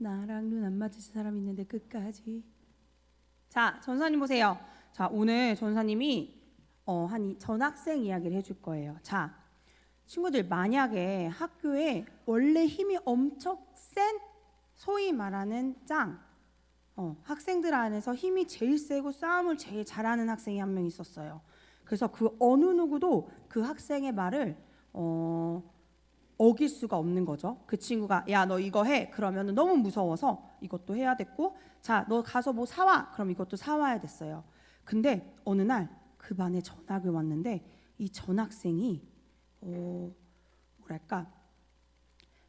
나랑 눈 안 맞으신 사람 있는데 끝까지. 자, 전사님 보세요. 자, 오늘 전사님이 한 전학생 이야기를 해줄 거예요. 자, 친구들, 만약에 학교에 원래 힘이 엄청 센 소위 말하는 학생들 안에서 힘이 제일 세고 싸움을 제일 잘하는 학생이 한 명 있었어요. 그래서 그 어느 누구도 그 학생의 말을 어길 수가 없는 거죠. 그 친구가 야, 너 이거 해. 그러면 너무 무서워서 이것도 해야 됐고, 자, 너 가서 뭐 사와. 그럼 이것도 사와야 됐어요. 근데 어느 날 그 반에 전학이 왔는데 이 전학생이 뭐랄까,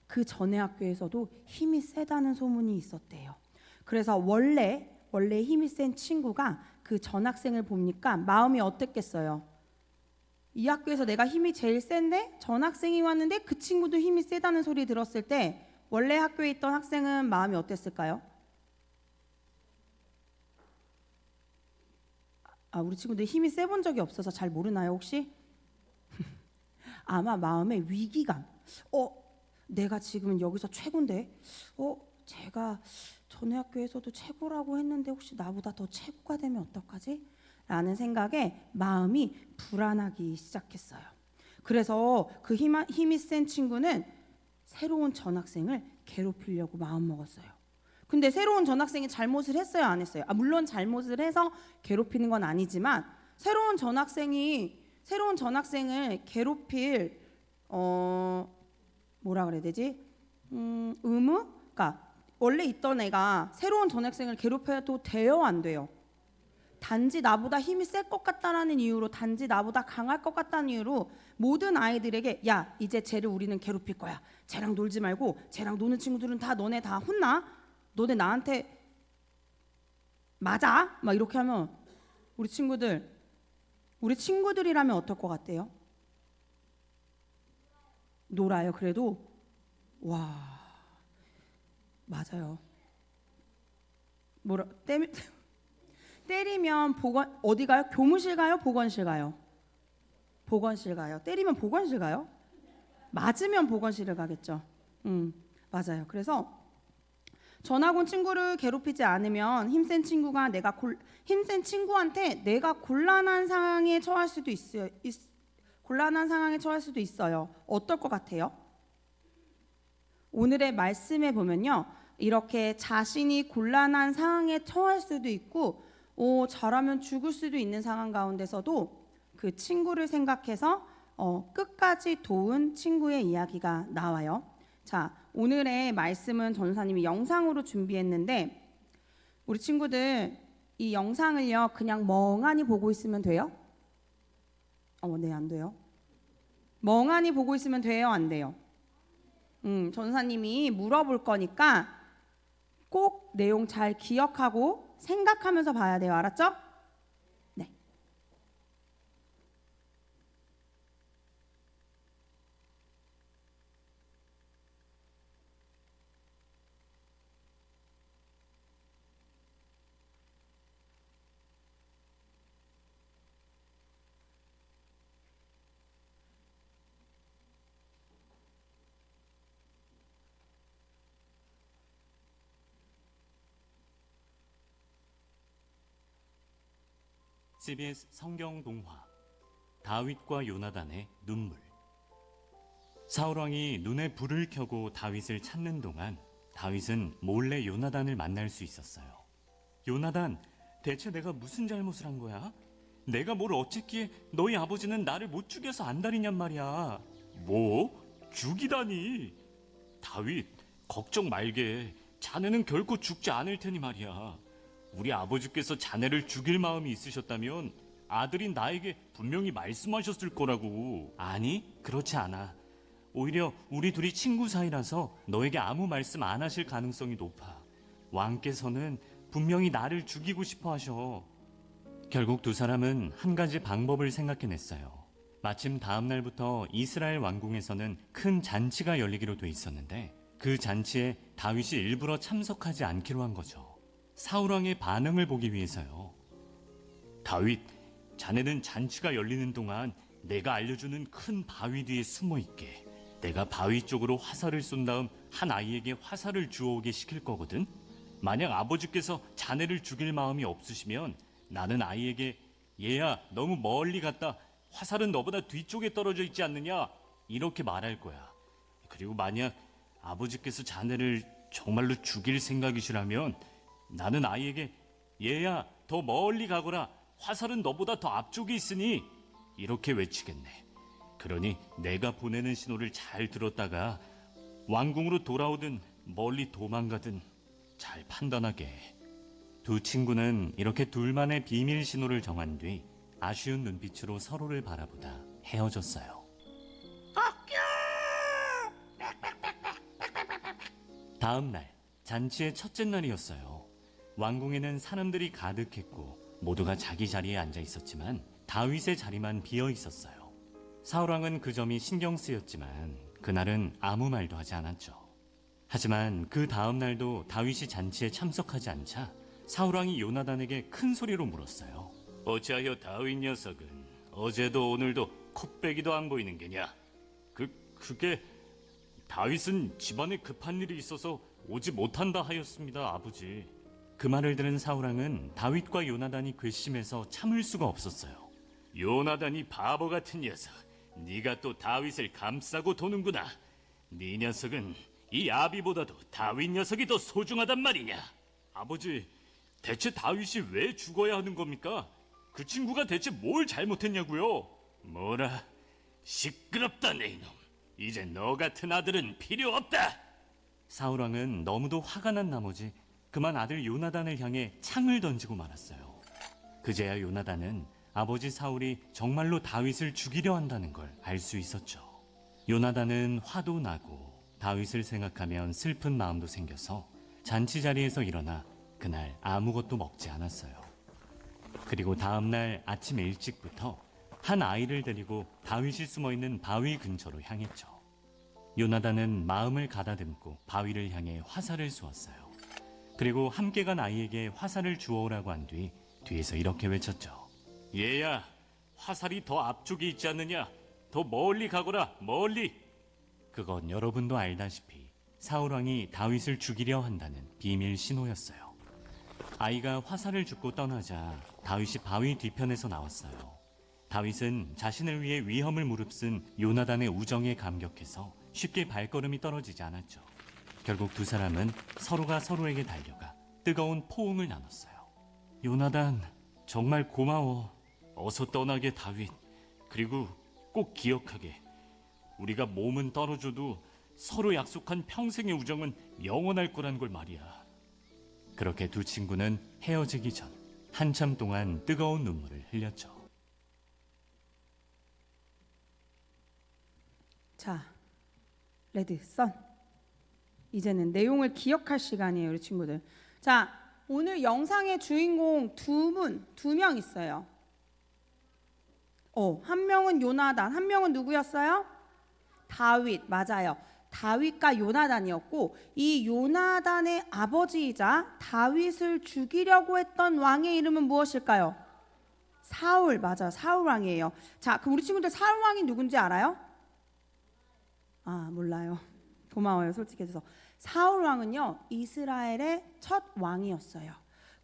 그 전에 학교에서도 힘이 세다는 소문이 있었대요. 그래서 원래 힘이 센 친구가 그 전학생을 보니까 마음이 어땠겠어요? 이 학교에서 내가 힘이 제일 센데 전학생이 왔는데 그 친구도 힘이 세다는 소리 들었을 때 원래 학교에 있던 학생은 마음이 어땠을까요? 우리 친구들 힘이 세 본 적이 없어서 잘 모르나요, 혹시? 아마 마음에 위기감. 내가 지금 여기서 최고인데, 제가 전에 학교에서도 최고라고 했는데 혹시 나보다 더 최고가 되면 어떡하지? 라는 생각에 마음이 불안하기 시작했어요. 그래서 그 힘이 센 친구는 새로운 전학생을 괴롭히려고 마음먹었어요. 근데 새로운 전학생이 잘못을 했어요, 안 했어요? 물론 잘못을 해서 괴롭히는 건 아니지만 새로운 전학생을 괴롭힐 뭐라 그래야 되지? 의무? 그러니까 원래 있던 애가 새로운 전학생을 괴롭혀도 돼요, 안 돼요? 단지 나보다 힘이 셀 것 같다라는 이유로, 단지 나보다 강할 것 같다는 이유로 모든 아이들에게 야, 이제 쟤를 우리는 괴롭힐 거야. 쟤랑 놀지 말고 쟤랑 노는 친구들은 다 너네 다 혼나. 너네 나한테 맞아? 막 이렇게 하면 우리 친구들이라면 어떨 것 같아요? 놀아요. 그래도 와, 맞아요. 뭐라 때리면 어디 가요? 교무실 가요? 보건실 가요? 보건실 가요. 때리면 보건실 가요? 맞으면 보건실을 가겠죠. 맞아요. 그래서 전학 온 친구를 괴롭히지 않으면 힘센 친구한테 내가 곤란한 상황에 처할 수도 있어요. 어떨 것 같아요? 오늘의 말씀에 보면요, 이렇게 자신이 곤란한 상황에 처할 수도 있고, 잘하면 죽을 수도 있는 상황 가운데서도 그 친구를 생각해서 끝까지 도운 친구의 이야기가 나와요. 자, 오늘의 말씀은 전사님이 영상으로 준비했는데 우리 친구들 이 영상을요 그냥 멍하니 보고 있으면 돼요? 네, 안 돼요. 멍하니 보고 있으면 돼요, 안 돼요? 전사님이 물어볼 거니까 꼭 내용 잘 기억하고 생각하면서 봐야 돼요. 알았죠? 네. CBS 성경 동화 다윗과 요나단의 눈물. 사울 왕이 눈에 불을 켜고 다윗을 찾는 동안 다윗은 몰래 요나단을 만날 수 있었어요. 요나단, 대체 내가 무슨 잘못을 한 거야? 내가 뭘 어쨌기에 너희 아버지는 나를 못 죽여서 안달이냔 말이야. 뭐? 죽이다니. 다윗, 걱정 말게. 자네는 결코 죽지 않을 테니 말이야. 우리 아버지께서 자네를 죽일 마음이 있으셨다면 아들인 나에게 분명히 말씀하셨을 거라고. 아니, 그렇지 않아. 오히려 우리 둘이 친구 사이라서 너에게 아무 말씀 안 하실 가능성이 높아. 왕께서는 분명히 나를 죽이고 싶어 하셔. 결국 두 사람은 한 가지 방법을 생각해냈어요. 마침 다음 날부터 이스라엘 왕궁에서는 큰 잔치가 열리기로 돼 있었는데 그 잔치에 다윗이 일부러 참석하지 않기로 한 거죠. 사울왕의 반응을 보기 위해서요. 다윗, 자네는 잔치가 열리는 동안 내가 알려주는 큰 바위 뒤에 숨어 있게. 내가 바위 쪽으로 화살을 쏜 다음 한 아이에게 화살을 주워오게 시킬 거거든. 만약 아버지께서 자네를 죽일 마음이 없으시면 나는 아이에게 얘야 너무 멀리 갔다. 화살은 너보다 뒤쪽에 떨어져 있지 않느냐? 이렇게 말할 거야. 그리고 만약 아버지께서 자네를 정말로 죽일 생각이시라면 나는 아이에게 얘야 더 멀리 가거라. 화살은 너보다 더 앞쪽에 있으니 이렇게 외치겠네. 그러니 내가 보내는 신호를 잘 들었다가 왕궁으로 돌아오든 멀리 도망가든 잘 판단하게 해. 두 친구는 이렇게 둘만의 비밀 신호를 정한 뒤 아쉬운 눈빛으로 서로를 바라보다 헤어졌어요. 다음 날 잔치의 첫째 날이었어요. 왕궁에는 사람들이 가득했고 모두가 자기 자리에 앉아 있었지만 다윗의 자리만 비어 있었어요. 사울왕은 그 점이 신경 쓰였지만 그날은 아무 말도 하지 않았죠. 하지만 그 다음 날도 다윗이 잔치에 참석하지 않자 사울왕이 요나단에게 큰 소리로 물었어요. 어찌하여 다윗 녀석은 어제도 오늘도 콧배기도 안 보이는 게냐? 그게 다윗은 집안에 급한 일이 있어서 오지 못한다 하였습니다, 아버지. 그 말을 들은 사울왕은 다윗과 요나단이 괘씸해서 참을 수가 없었어요. 요나단이 바보 같은 녀석, 네가 또 다윗을 감싸고 도는구나. 네 녀석은 이 아비보다도 다윗 녀석이 더 소중하단 말이냐? 아버지, 대체 다윗이 왜 죽어야 하는 겁니까? 그 친구가 대체 뭘 잘못했냐고요? 뭐라? 시끄럽다 내 이놈. 이제 너 같은 아들은 필요 없다. 사울왕은 너무도 화가 난 나머지 그만 아들 요나단을 향해 창을 던지고 말았어요. 그제야 요나단은 아버지 사울이 정말로 다윗을 죽이려 한다는 걸 알 수 있었죠. 요나단은 화도 나고 다윗을 생각하면 슬픈 마음도 생겨서 잔치 자리에서 일어나 그날 아무것도 먹지 않았어요. 그리고 다음 날 아침 일찍부터 한 아이를 데리고 다윗이 숨어있는 바위 근처로 향했죠. 요나단은 마음을 가다듬고 바위를 향해 화살을 쏘았어요. 그리고 함께 간 아이에게 화살을 주워오라고 한 뒤 뒤에서 이렇게 외쳤죠. 얘야, 화살이 더 앞쪽에 있지 않느냐? 더 멀리 가거라, 멀리. 그건 여러분도 알다시피 사울왕이 다윗을 죽이려 한다는 비밀 신호였어요. 아이가 화살을 줍고 떠나자 다윗이 바위 뒤편에서 나왔어요. 다윗은 자신을 위해 위험을 무릅쓴 요나단의 우정에 감격해서 쉽게 발걸음이 떨어지지 않았죠. 결국 두 사람은 서로가 서로에게 달려가 뜨거운 포옹을 나눴어요. 요나단, 정말 고마워. 어서 떠나게 다윗. 그리고 꼭 기억하게. 우리가 몸은 떨어져도 서로 약속한 평생의 우정은 영원할 거란 걸 말이야. 그렇게 두 친구는 헤어지기 전 한참 동안 뜨거운 눈물을 흘렸죠. 자, 레드, 선. 이제는 내용을 기억할 시간이에요, 우리 친구들. 자, 오늘 영상의 주인공 두 명 있어요. 한 명은 요나단, 한 명은 누구였어요? 다윗, 맞아요. 다윗과 요나단이었고, 이 요나단의 아버지이자 다윗을 죽이려고 했던 왕의 이름은 무엇일까요? 사울, 맞아요. 사울 왕이에요. 자, 그럼 우리 친구들 사울 왕이 누군지 알아요? 아, 몰라요. 고마워요, 솔직해져서. 사울 왕은요, 이스라엘의 첫 왕이었어요.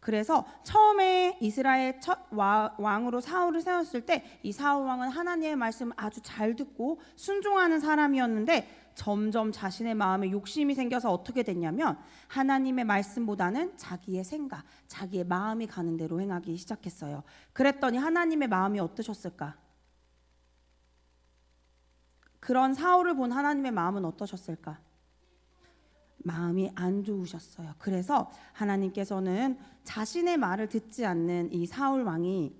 그래서 처음에 이스라엘 첫 왕으로 사울을 세웠을 때 이 사울 왕은 하나님의 말씀을 아주 잘 듣고 순종하는 사람이었는데 점점 자신의 마음에 욕심이 생겨서 어떻게 됐냐면 하나님의 말씀보다는 자기의 생각, 자기의 마음이 가는 대로 행하기 시작했어요. 그랬더니 하나님의 마음이 어떠셨을까? 그런 사울을 본 하나님의 마음은 어떠셨을까? 마음이 안 좋으셨어요. 그래서 하나님께서는 자신의 말을 듣지 않는 이 사울 왕이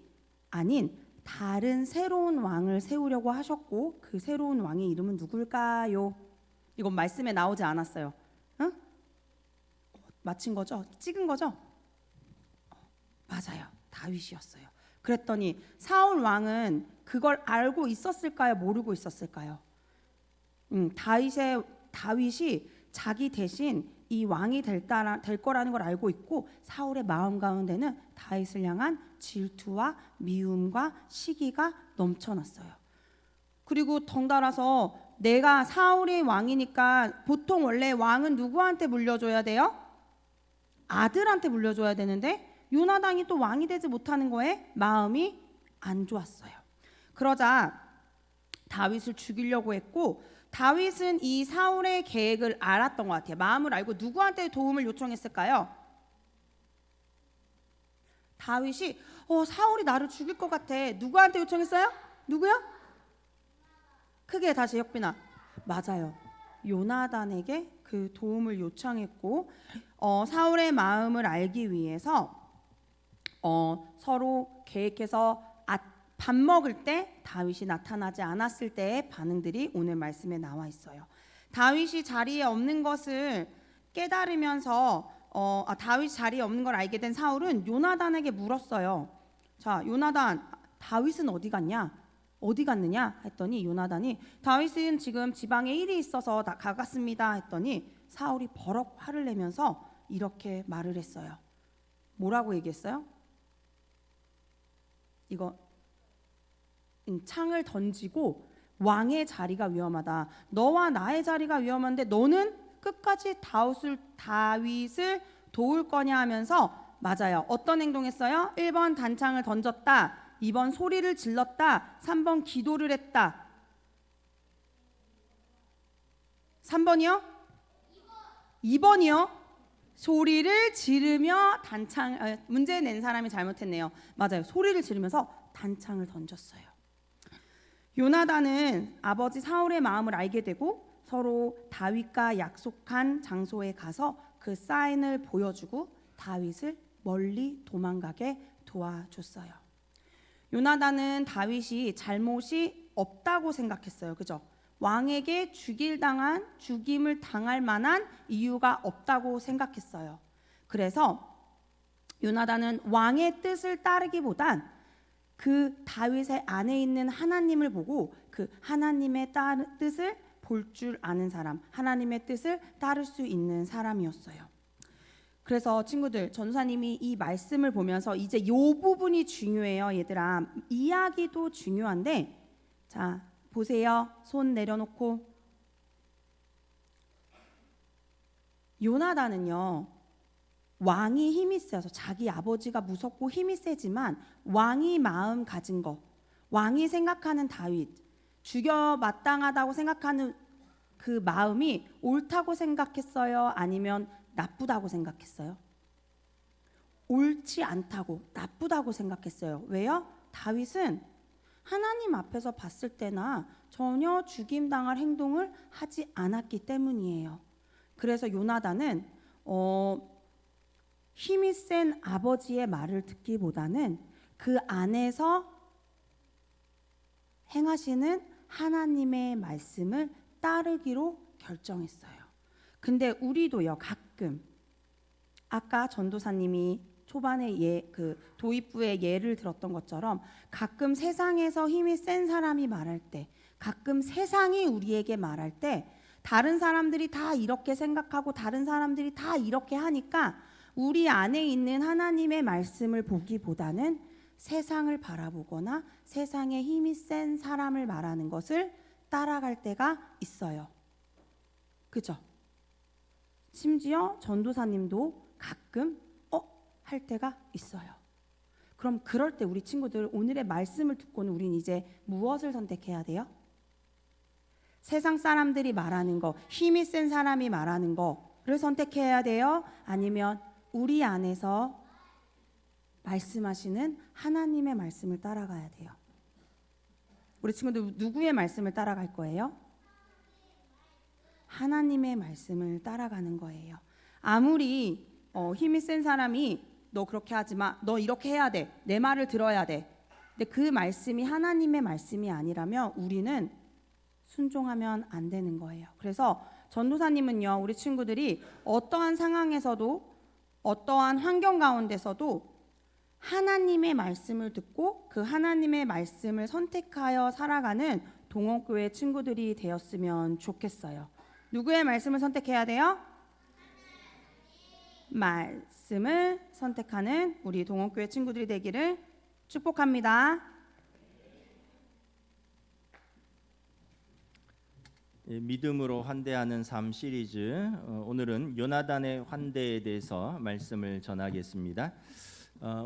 아닌 다른 새로운 왕을 세우려고 하셨고 그 새로운 왕의 이름은 누굴까요? 이건 말씀에 나오지 않았어요. 응? 맞힌 거죠? 찍은 거죠? 맞아요. 다윗이었어요. 그랬더니 사울 왕은 그걸 알고 있었을까요? 모르고 있었을까요? 다윗이 자기 대신 이 왕이 될 거라는 걸 알고 있고 사울의 마음 가운데는 다윗을 향한 질투와 미움과 시기가 넘쳐났어요. 그리고 덩달아서 내가 사울이 왕이니까 보통 원래 왕은 누구한테 물려줘야 돼요? 아들한테 물려줘야 되는데 요나단이 또 왕이 되지 못하는 거에 마음이 안 좋았어요. 그러자 다윗을 죽이려고 했고, 다윗은 이 사울의 계획을 알았던 것 같아요. 마음을 알고 누구한테 도움을 요청했을까요? 다윗이 사울이 나를 죽일 것 같아. 누구한테 요청했어요? 누구요? 크게 다시 혁빈아. 맞아요. 요나단에게 그 도움을 요청했고, 사울의 마음을 알기 위해서 서로 계획해서 밥 먹을 때 다윗이 나타나지 않았을 때의 반응들이 오늘 말씀에 나와 있어요. 다윗이 자리에 없는 것을 깨달으면서 다윗 자리에 없는 걸 알게 된 사울은 요나단에게 물었어요. 자, 요나단, 다윗은 어디 갔냐? 어디 갔느냐? 했더니 요나단이 다윗은 지금 지방에 일이 있어서 가갔습니다. 했더니 사울이 버럭 화를 내면서 이렇게 말을 했어요. 뭐라고 얘기했어요? 이거 창을 던지고 왕의 자리가 위험하다. 너와 나의 자리가 위험한데 너는 끝까지 다윗을 도울 거냐 하면서, 맞아요. 어떤 행동했어요? 1번 단창을 던졌다. 2번 소리를 질렀다. 3번 기도를 했다. 3번이요? 2번이요? 소리를 지르며 문제 낸 사람이 잘못했네요. 맞아요. 소리를 지르면서 단창을 던졌어요. 요나단은 아버지 사울의 마음을 알게 되고 서로 다윗과 약속한 장소에 가서 그 사인을 보여주고 다윗을 멀리 도망가게 도와줬어요. 요나단은 다윗이 잘못이 없다고 생각했어요. 그죠? 왕에게 죽임을 당할 만한 이유가 없다고 생각했어요. 그래서 요나단은 왕의 뜻을 따르기보단 그 다윗의 안에 있는 하나님을 보고 그 하나님의 뜻을 볼 줄 아는 사람, 하나님의 뜻을 따를 수 있는 사람이었어요. 그래서 친구들, 전도사님이 이 말씀을 보면서 이제 이 부분이 중요해요. 얘들아, 이야기도 중요한데, 자 보세요. 손 내려놓고. 요나단은요, 왕이 힘이 세서 자기 아버지가 무섭고 힘이 세지만 왕이 마음 가진 거, 왕이 생각하는 다윗, 죽여 마땅하다고 생각하는 그 마음이 옳다고 생각했어요? 아니면 나쁘다고 생각했어요? 옳지 않다고, 나쁘다고 생각했어요. 왜요? 다윗은 하나님 앞에서 봤을 때나 전혀 죽임당할 행동을 하지 않았기 때문이에요. 그래서 요나단은 힘이 센 아버지의 말을 듣기보다는 그 안에서 행하시는 하나님의 말씀을 따르기로 결정했어요. 근데 우리도요, 가끔 아까 전도사님이 초반에 그 도입부의 예를 들었던 것처럼 가끔 세상에서 힘이 센 사람이 말할 때, 가끔 세상이 우리에게 말할 때 다른 사람들이 다 이렇게 생각하고 다른 사람들이 다 이렇게 하니까 우리 안에 있는 하나님의 말씀을 보기보다는 세상을 바라보거나 세상에 힘이 센 사람을 말하는 것을 따라갈 때가 있어요. 그죠? 심지어 전도사님도 가끔 할 때가 있어요. 그럼 그럴 때 우리 친구들, 오늘의 말씀을 듣고는 우린 이제 무엇을 선택해야 돼요? 세상 사람들이 말하는 거, 힘이 센 사람이 말하는 거를 선택해야 돼요? 아니면 우리 안에서 말씀하시는 하나님의 말씀을 따라가야 돼요? 우리 친구들 누구의 말씀을 따라갈 거예요? 하나님의 말씀을 따라가는 거예요. 아무리 힘이 센 사람이 너 그렇게 하지 마, 너 이렇게 해야 돼, 내 말을 들어야 돼. 근데 그 말씀이 하나님의 말씀이 아니라면 우리는 순종하면 안 되는 거예요. 그래서 전도사님은요, 우리 친구들이 어떠한 상황에서도 어떠한 환경 가운데서도 하나님의 말씀을 듣고 그 하나님의 말씀을 선택하여 살아가는 동호교회 친구들이 되었으면 좋겠어요. 누구의 말씀을 선택해야 돼요? 말씀을 선택하는 우리 동호교회 친구들이 되기를 축복합니다. 믿음으로 환대하는 삶 시리즈, 오늘은 요나단의 환대에 대해서 말씀을 전하겠습니다.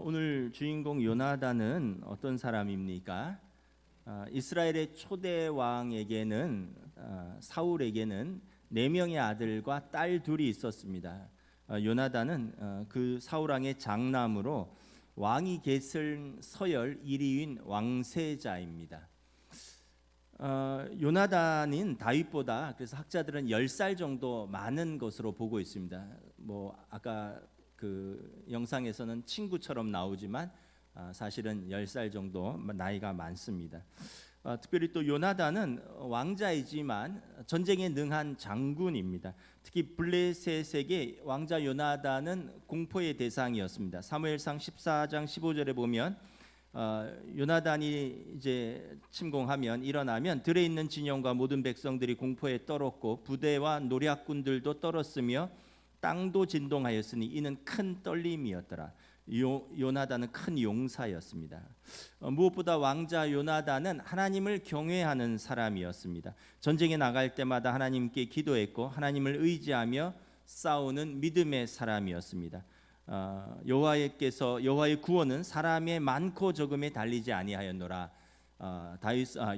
오늘 주인공 요나단은 어떤 사람입니까? 이스라엘의 초대 왕에게는 사울에게는 4명의 아들과 딸 둘이 있었습니다. 요나단은 그 사울 왕의 장남으로 왕위 계승 서열 1위인 왕세자입니다. 요나단은 다윗보다 그래서 학자들은 10살 정도 많은 것으로 보고 있습니다. 뭐 아까 그 영상에서는 친구처럼 나오지만 사실은 10살 정도 나이가 많습니다. 특별히 또 요나단은 왕자이지만 전쟁에 능한 장군입니다. 특히 블레셋에게 왕자 요나단은 공포의 대상이었습니다. 사무엘상 14장 15절에 보면 요나단이 이제 침공하면 일어나면 들에 있는 진영과 모든 백성들이 공포에 떨었고 부대와 노략군들도 떨었으며 땅도 진동하였으니 이는 큰 떨림이었더라. 요나단은 큰 용사였습니다. 무엇보다 왕자 요나단은 하나님을 경외하는 사람이었습니다. 전쟁에 나갈 때마다 하나님께 기도했고 하나님을 의지하며 싸우는 믿음의 사람이었습니다. 여호와의 구원은 사람의 많고 적음에 달리지 아니하였노라.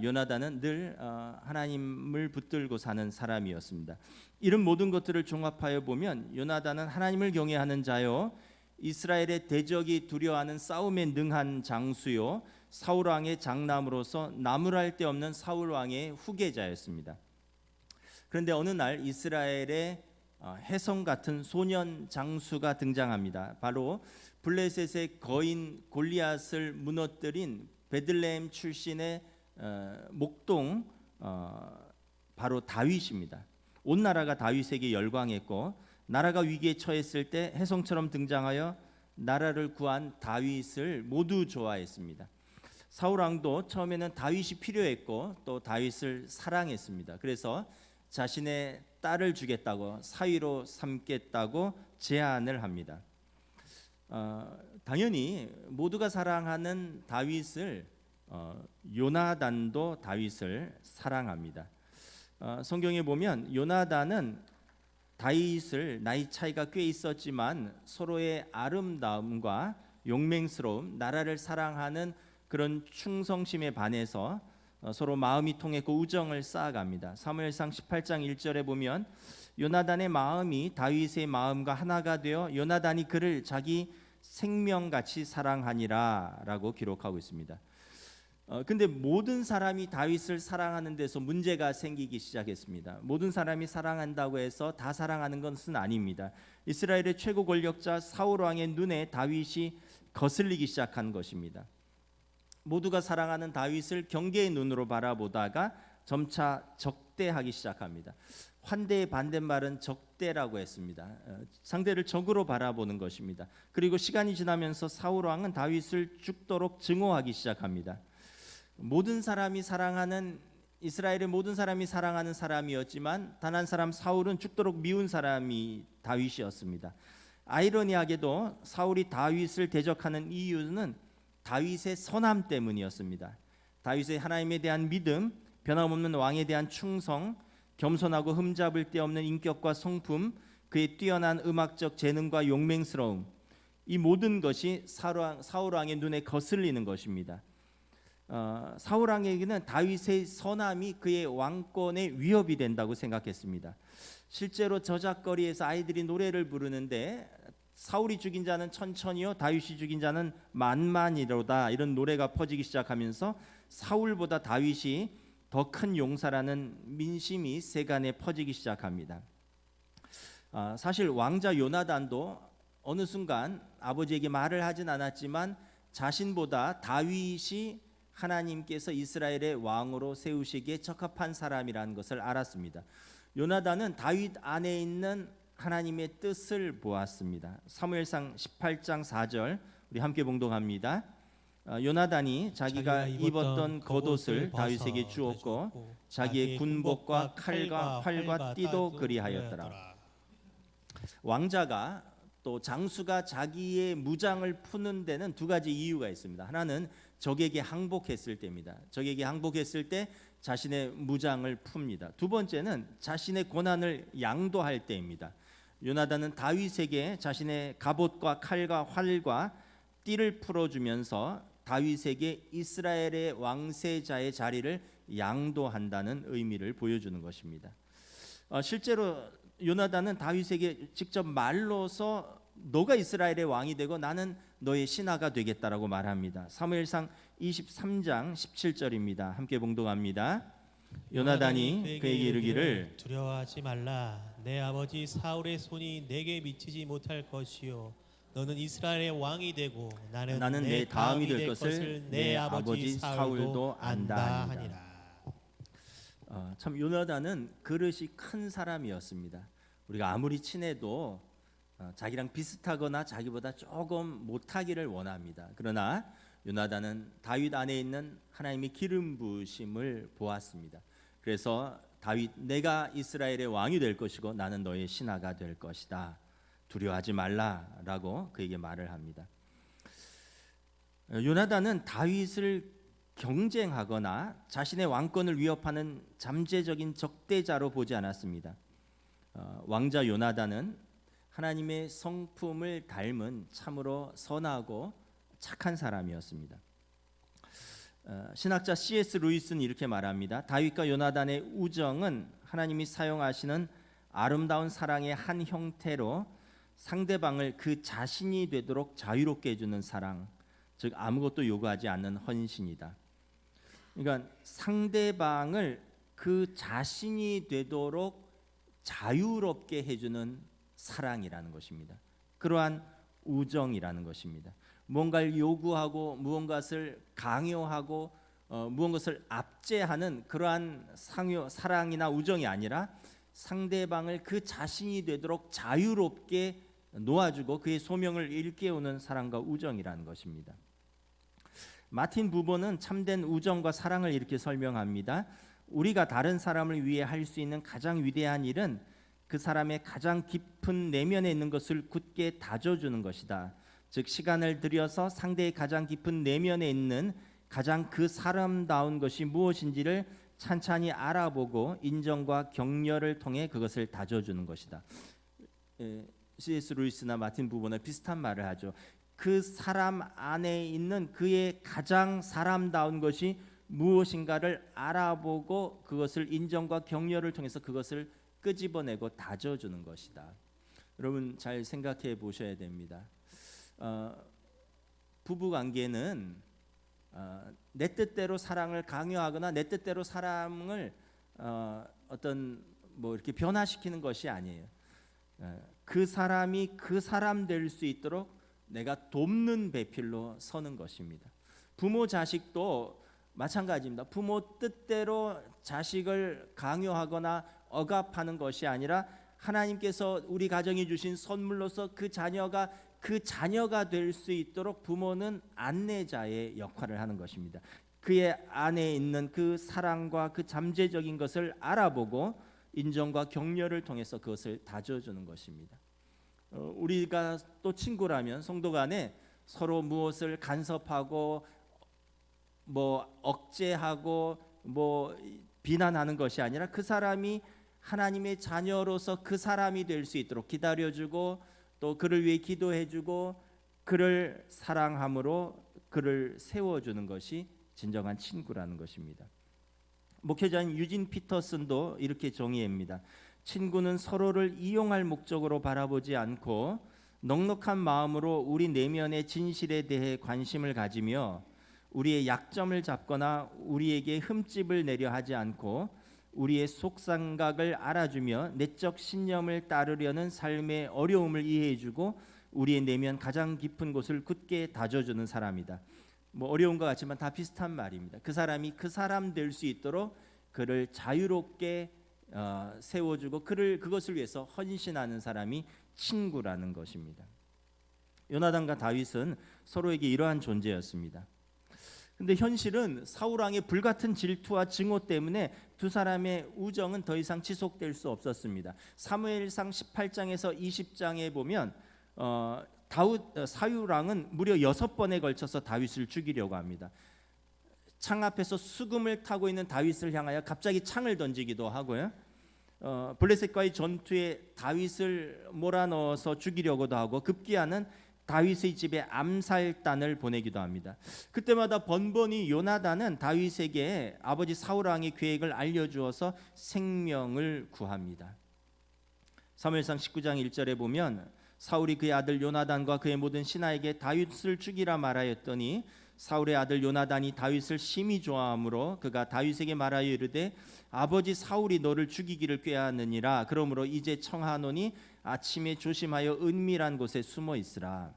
요나단은 늘 하나님을 붙들고 사는 사람이었습니다. 이런 모든 것들을 종합하여 보면 요나단은 하나님을 경외하는 자요, 이스라엘의 대적이 두려워하는 싸움에 능한 장수요, 사울 왕의 장남으로서 나무랄 데 없는 사울 왕의 후계자였습니다. 그런데 어느 날 이스라엘의 혜성 같은 소년 장수가 등장합니다. 바로 블레셋의 거인 골리앗을 무너뜨린 베들레헴 출신의 목동 바로 다윗입니다. 온 나라가 다윗에게 열광했고 나라가 위기에 처했을 때 혜성처럼 등장하여 나라를 구한 다윗을 모두 좋아했습니다. 사울 왕도 처음에는 다윗이 필요했고 또 다윗을 사랑했습니다. 그래서 자신의 딸을 주겠다고 사위로 삼겠다고 제안을 합니다. 당연히 모두가 사랑하는 다윗을 요나단도 다윗을 사랑합니다. 성경에 보면 요나단은 다윗을 나이 차이가 꽤 있었지만 서로의 아름다움과 용맹스러움, 나라를 사랑하는 그런 충성심에 반해서 서로 마음이 통했고 우정을 쌓아갑니다. 사무엘상 18장 1절에 보면 요나단의 마음이 다윗의 마음과 하나가 되어 요나단이 그를 자기 생명같이 사랑하니라 라고 기록하고 있습니다. 근데 모든 사람이 다윗을 사랑하는 데서 문제가 생기기 시작했습니다. 모든 사람이 사랑한다고 해서 다 사랑하는 것은 아닙니다. 이스라엘의 최고 권력자 사울 왕의 눈에 다윗이 거슬리기 시작한 것입니다. 모두가 사랑하는 다윗을 경계의 눈으로 바라보다가 점차 적대하기 시작합니다. 환대의 반대말은 적대라고 했습니다. 상대를 적으로 바라보는 것입니다. 그리고 시간이 지나면서 사울 왕은 다윗을 죽도록 증오하기 시작합니다. 모든 사람이 사랑하는 이스라엘의 모든 사람이 사랑하는 사람이었지만 단 한 사람 사울은 죽도록 미운 사람이 다윗이었습니다. 아이러니하게도 사울이 다윗을 대적하는 이유는 다윗의 선함 때문이었습니다. 다윗의 하나님에 대한 믿음, 변함없는 왕에 대한 충성, 겸손하고 흠잡을 데 없는 인격과 성품, 그의 뛰어난 음악적 재능과 용맹스러움, 이 모든 것이 사울 왕의 눈에 거슬리는 것입니다. 사울 왕에게는 다윗의 선함이 그의 왕권의 위협이 된다고 생각했습니다. 실제로 저작거리에서 아이들이 노래를 부르는데 사울이 죽인 자는 천천히요 다윗이 죽인 자는 만만이로다, 이런 노래가 퍼지기 시작하면서 사울보다 다윗이 더 큰 용사라는 민심이 세간에 퍼지기 시작합니다. 사실 왕자 요나단도 어느 순간 아버지에게 말을 하진 않았지만 자신보다 다윗이 하나님께서 이스라엘의 왕으로 세우시기에 적합한 사람이라는 것을 알았습니다. 요나단은 다윗 안에 있는 하나님의 뜻을 보았습니다. 사무엘상 18장 4절 우리 함께 봉독합니다. 요나단이 자기가 입었던 겉옷을 다윗에게 주었고 자기의 군복과 칼과 활과 띠도 그리하였더라. 왕자가 또 장수가 자기의 무장을 푸는 데는 두 가지 이유가 있습니다. 하나는 적에게 항복했을 때입니다. 적에게 항복했을 때 자신의 무장을 풉니다. 두 번째는 자신의 고난을 양도할 때입니다. 요나단은 다윗에게 자신의 갑옷과 칼과 활과 띠를 풀어주면서 다윗에게 이스라엘의 왕세자의 자리를 양도한다는 의미를 보여주는 것입니다. 실제로 요나단은 다윗에게 직접 말로서 너가 이스라엘의 왕이 되고 나는 너의 신하가 되겠다라고 말합니다. 사무엘상 23장 17절입니다. 함께 봉독합니다. 요나단이 그에게 이르기를 두려워하지 말라. 내 아버지 사울의 손이 내게 미치지 못할 것이요 너는 이스라엘의 왕이 되고 나는 내 다음이 될 것을 내 아버지 사울도 안다 하니라. 참 요나단은 그릇이 큰 사람이었습니다. 우리가 아무리 친해도 자기랑 비슷하거나 자기보다 조금 못하기를 원합니다. 그러나 요나단은 다윗 안에 있는 하나님의 기름 부으심을 보았습니다. 그래서 다윗, 내가 이스라엘의 왕이 될 것이고 나는 너의 신하가 될 것이다. 두려워하지 말라라고 그에게 말을 합니다. 요나단은 다윗을 경쟁하거나 자신의 왕권을 위협하는 잠재적인 적대자로 보지 않았습니다. 왕자 요나단은 하나님의 성품을 닮은 참으로 선하고 착한 사람이었습니다. 신학자 C.S. 루이스는 이렇게 말합니다. 다윗과 요나단의 우정은 하나님이 사용하시는 아름다운 사랑의 한 형태로 상대방을 그 자신이 되도록 자유롭게 해주는 사랑, 즉 아무것도 요구하지 않는 헌신이다. 그러니까 상대방을 그 자신이 되도록 자유롭게 해주는 사랑이라는 것입니다. 그러한 우정이라는 것입니다. 무언가를 요구하고 무언가를 강요하고 무언가를 압제하는 그러한 사랑이나 우정이 아니라 상대방을 그 자신이 되도록 자유롭게 놓아주고 그의 소명을 일깨우는 사랑과 우정이라는 것입니다. 마틴 부버는 참된 우정과 사랑을 이렇게 설명합니다. 우리가 다른 사람을 위해 할 수 있는 가장 위대한 일은 그 사람의 가장 깊은 내면에 있는 것을 굳게 다져주는 것이다. 즉 시간을 들여서 상대의 가장 깊은 내면에 있는 가장 그 사람다운 것이 무엇인지를 찬찬히 알아보고 인정과 격려를 통해 그것을 다져주는 것이다. C.S. 루이스나 마틴 부버는 비슷한 말을 하죠. 그 사람 안에 있는 그의 가장 사람다운 것이 무엇인가를 알아보고 그것을 인정과 격려를 통해서 그것을 끄집어내고 다져주는 것이다. 여러분 잘 생각해 보셔야 됩니다. 부부 관계는 내 뜻대로 사랑을 강요하거나 내 뜻대로 사랑을 어떤 뭐 이렇게 변화시키는 것이 아니에요. 그 사람이 그 사람 될 수 있도록 내가 돕는 배필로 서는 것입니다. 부모 자식도 마찬가지입니다. 부모 뜻대로 자식을 강요하거나 억압하는 것이 아니라 하나님께서 우리 가정에 주신 선물로서 그 자녀가 될 수 있도록 부모는 안내자의 역할을 하는 것입니다. 그의 안에 있는 그 사랑과 그 잠재적인 것을 알아보고 인정과 격려를 통해서 그것을 다져주는 것입니다. 우리가 또 친구라면 성도 간에 서로 무엇을 간섭하고 뭐 억제하고 뭐 비난하는 것이 아니라 그 사람이 하나님의 자녀로서 그 사람이 될 수 있도록 기다려주고 또 그를 위해 기도해주고 그를 사랑함으로 그를 세워주는 것이 진정한 친구라는 것입니다. 목회자인 유진 피터슨도 이렇게 정의합니다. 친구는 서로를 이용할 목적으로 바라보지 않고 넉넉한 마음으로 우리 내면의 진실에 대해 관심을 가지며 우리의 약점을 잡거나 우리에게 흠집을 내려 하지 않고 우리의 속상각을 알아주며 내적 신념을 따르려는 삶의 어려움을 이해해주고 우리의 내면 가장 깊은 곳을 굳게 다져주는 사람이다. 뭐 어려운 것 같지만 다 비슷한 말입니다. 그 사람이 그 사람 될 수 있도록 그를 자유롭게 세워주고 그것을 위해서 헌신하는 사람이 친구라는 것입니다. 요나단과 다윗은 서로에게 이러한 존재였습니다. 근데 현실은 사울 왕의 불같은 질투와 증오 때문에 두 사람의 우정은 더 이상 지속될 수 없었습니다. 사무엘상 18장에서 20장에 보면 사울 왕은 무려 6번에 걸쳐서 다윗을 죽이려고 합니다. 창 앞에서 수금을 타고 있는 다윗을 향하여 갑자기 창을 던지기도 하고요. 블레셋과의 전투에 다윗을 몰아넣어서 죽이려고도 하고 급기야는 다윗의 집에 암살단을 보내기도 합니다. 그때마다 번번이 요나단은 다윗에게 아버지 사울 왕의 계획을 알려주어서 생명을 구합니다. 사무엘상 19장 1절에 보면 사울이 그의 아들 요나단과 그의 모든 신하에게 다윗을 죽이라 말하였더니 사울의 아들 요나단이 다윗을 심히 좋아하므로 그가 다윗에게 말하여 이르되 아버지 사울이 너를 죽이기를 꾀하느니라. 그러므로 이제 청하노니 아침에 조심하여 은밀한 곳에 숨어 있으라.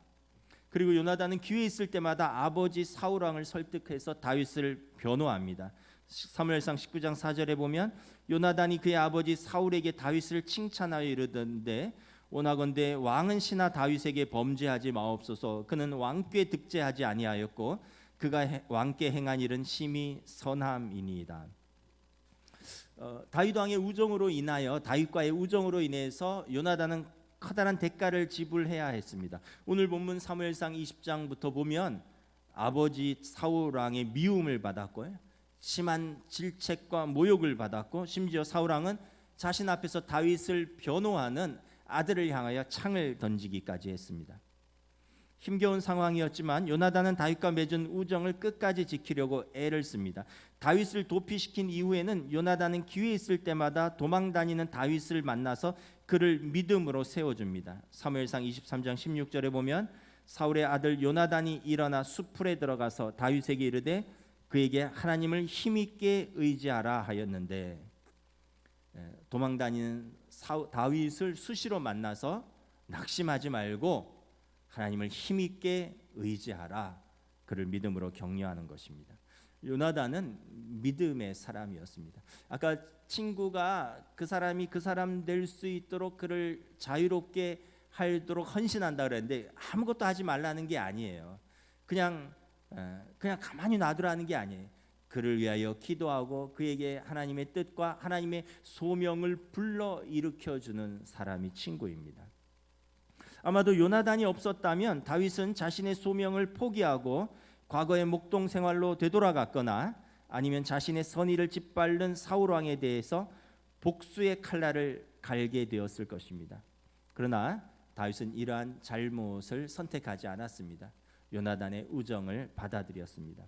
그리고 요나단은 기회 있을 때마다 아버지 사울 왕을 설득해서 다윗을 변호합니다. 사무엘상 19장 4절에 보면 요나단이 그의 아버지 사울에게 다윗을 칭찬하여 이르던데 원하건대 왕은 신하 다윗에게 범죄하지 마옵소서. 그는 왕께 득죄하지 아니하였고 그가 왕께 행한 일은 심히 선함이니이다. 다윗 왕의 우정으로 인하여 다윗과의 우정으로 인해서 요나단은 커다란 대가를 지불해야 했습니다. 오늘 본문 사무엘상 20장부터 보면 아버지 사울 왕의 미움을 받았고요, 심한 질책과 모욕을 받았고, 심지어 사울 왕은 자신 앞에서 다윗을 변호하는 아들을 향하여 창을 던지기까지 했습니다. 힘겨운 상황이었지만 요나단은 다윗과 맺은 우정을 끝까지 지키려고 애를 씁니다. 다윗을 도피시킨 이후에는 요나단은 기회 있을 때마다 도망다니는 다윗을 만나서 그를 믿음으로 세워줍니다. 사무엘상 23장 16절에 보면 사울의 아들 요나단이 일어나 수풀에 들어가서 다윗에게 이르되 그에게 하나님을 힘있게 의지하라 하였는데, 도망다니는 다윗을 수시로 만나서 낙심하지 말고 하나님을 힘있게 의지하라, 그를 믿음으로 격려하는 것입니다. 요나단은 믿음의 사람이었습니다. 아까 친구가 그 사람이 그 사람 될 수 있도록 그를 자유롭게 하도록 헌신한다 그랬는데 아무것도 하지 말라는 게 아니에요. 그냥 가만히 놔두라는 게 아니에요. 그를 위하여 기도하고 그에게 하나님의 뜻과 하나님의 소명을 불러 일으켜주는 사람이 친구입니다. 아마도 요나단이 없었다면 다윗은 자신의 소명을 포기하고 과거의 목동 생활로 되돌아갔거나 아니면 자신의 선의를 짓밟는 사울 왕에 대해서 복수의 칼날을 갈게 되었을 것입니다. 그러나 다윗은 이러한 잘못을 선택하지 않았습니다. 요나단의 우정을 받아들였습니다.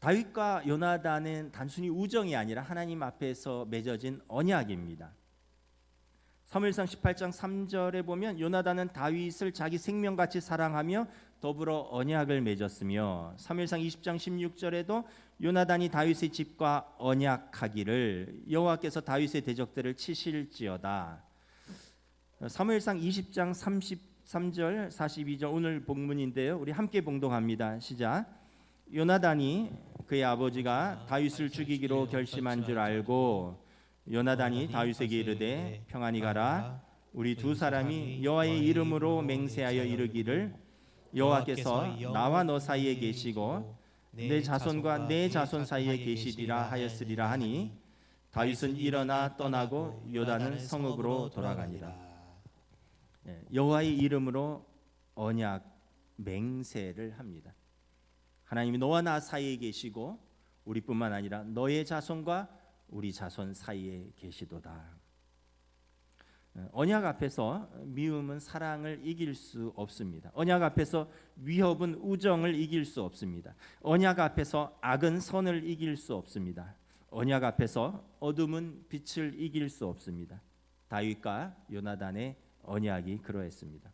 다윗과 요나단은 단순히 우정이 아니라 하나님 앞에서 맺어진 언약입니다. 사무엘상 18장 3절에 보면 요나단은 다윗을 자기 생명같이 사랑하며 더불어 언약을 맺었으며, 사무엘상 20장 16절에도 요나단이 다윗의 집과 언약하기를 여호와께서 다윗의 대적들을 치실지어다. 사무엘상 20장 33절 42절 오늘 본문인데요, 우리 함께 봉독합니다. 시작. 요나단이 그의 아버지가 다윗을 죽이기로 결심한 줄 알고 요나단이 다윗에게 이르되 평안히 가라. 우리 두 사람이 여호와의 이름으로 맹세하여 이르기를 여호와께서 나와 너 사이에 계시고 내 자손과 내 자손 사이에 계시리라 하였으리라 하니 다윗은 일어나 떠나고 요단은 성읍으로 돌아가니라. 여호와의 이름으로 언약 맹세를 합니다. 하나님이 너와 나 사이에 계시고 우리뿐만 아니라 너의 자손과 우리 자손 사이에 계시도다. 언약 앞에서 미움은 사랑을 이길 수 없습니다. 언약 앞에서 위협은 우정을 이길 수 없습니다. 언약 앞에서 악은 선을 이길 수 없습니다. 언약 앞에서 어둠은 빛을 이길 수 없습니다. 다윗과 요나단의 언약이 그러했습니다.